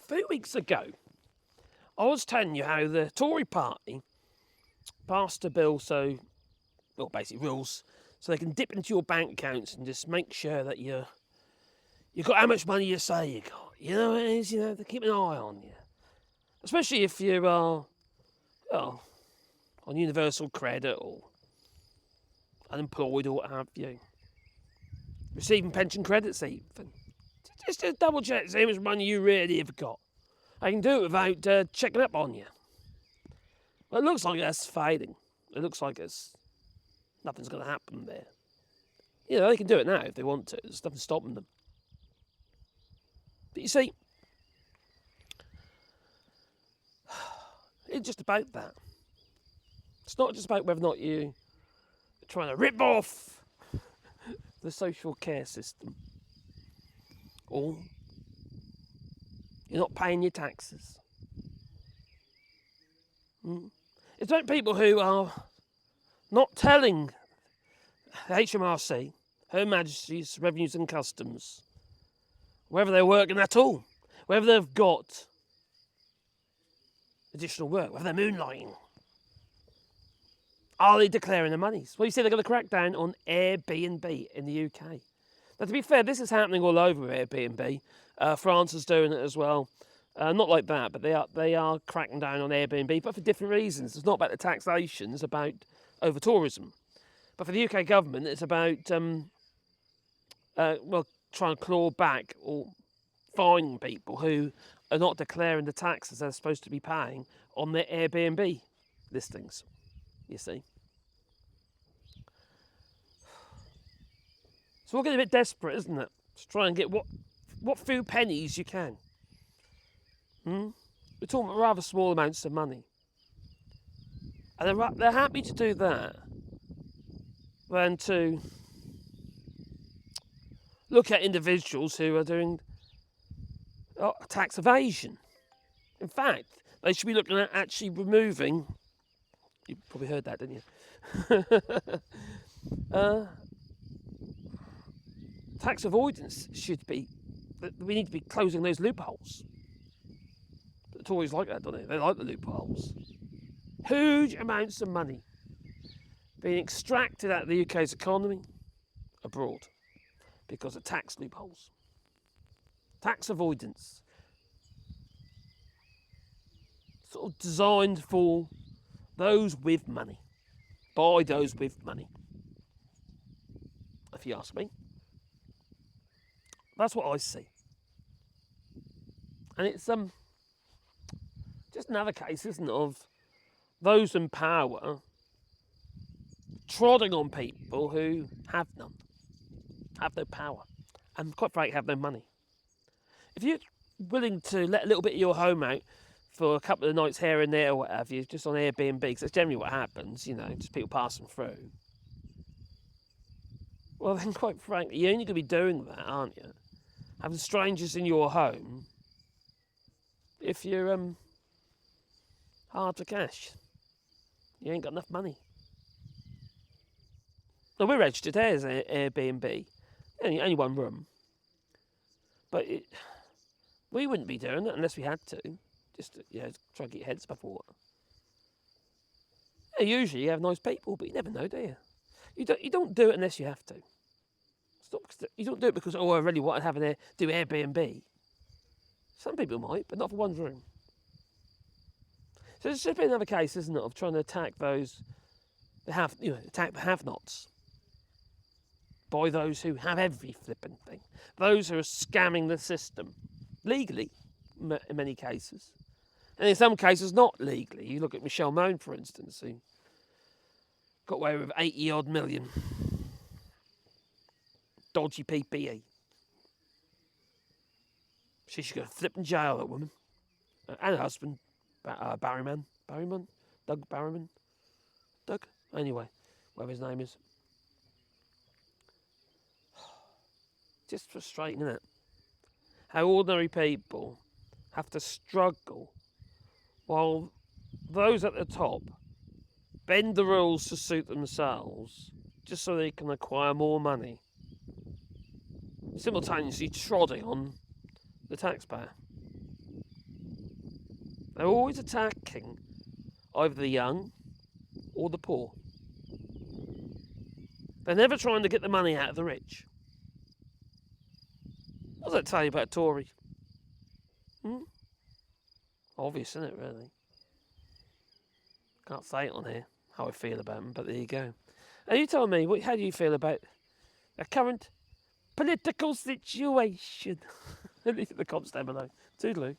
few weeks ago, I was telling you how the Tory party passed a bill, basically rules, so they can dip into your bank accounts and just make sure that you've got how much money you say you got. You know what it is, they keep an eye on you. Especially if you are, on universal credit or unemployed or what have you. Receiving pension credits even. Just to double check how much money you really have got. I can do it without checking up on you. Well, it looks like that's fading. It looks like nothing's going to happen there. They can do it now if they want to. There's nothing stopping them. But you see, it's just about that. It's not just about whether or not you're trying to rip off the social care system or you're not paying your taxes. It's about people who are not telling the HMRC, Her Majesty's Revenues and Customs, whether they're working at all, whether they've got additional work, whether they're moonlighting. Are they declaring the monies? Well, you see, they're going to crack down on Airbnb in the UK. Now, to be fair, this is happening all over Airbnb. France is doing it as well. Not like that, but they are cracking down on Airbnb, but for different reasons. It's not about the taxation, it's about over-tourism. But for the UK government, it's about, trying to claw back or fine people who are not declaring the taxes they're supposed to be paying on their Airbnb listings, you see. So we're getting a bit desperate, isn't it? To try and get what few pennies you can. We're talking about rather small amounts of money. And they're happy to do that than to look at individuals who are doing tax evasion. In fact, they should be looking at actually removing... You probably heard that, didn't you? Tax avoidance should be... We need to be closing those loopholes. The Tories like that, don't they? They like the loopholes. Huge amounts of money being extracted out of the UK's economy abroad because of tax loopholes. Tax avoidance. Sort of designed for those with money. By those with money. If you ask me. That's what I see. And it's just another case, isn't it, of those in power trodding on people who have none, have no power, and quite frankly have no money. If you're willing to let a little bit of your home out for a couple of nights here and there or whatever, just on Airbnb, because that's generally what happens, just people passing through. Well then, quite frankly, you're only going to be doing that, aren't you? Having strangers in your home if you're hard for cash. You ain't got enough money. Now, we're registered here as an Airbnb. Only one room. But we wouldn't be doing it unless we had to. Just to, try and get your heads above water. Usually you have nice people, but you never know, do you? You don't do it unless you have to. You don't do it because, I really want to do Airbnb. Some people might, but not for one room. So it's just been another case, isn't it, of trying to attack those that attack the have-nots by those who have every flipping thing. Those who are scamming the system legally, in many cases, and in some cases not legally. You look at Michelle Mone, for instance, who got away with 80-odd million. Dodgy PPE. She should go flip in jail, that woman. And her husband, Barryman. Doug Barryman. Doug? Anyway, whatever his name is. Just frustrating, isn't it? How ordinary people have to struggle while those at the top bend the rules to suit themselves just so they can acquire more money, simultaneously trodding on the taxpayer. They're always attacking either the young or the poor. They're never trying to get the money out of the rich. What does that tell you about Tory? Obvious, isn't it, really? Can't say it on here, how I feel about them, but there you go. Now you tell me, how do you feel about the current political situation? Leave the comments down below. Toodaloo.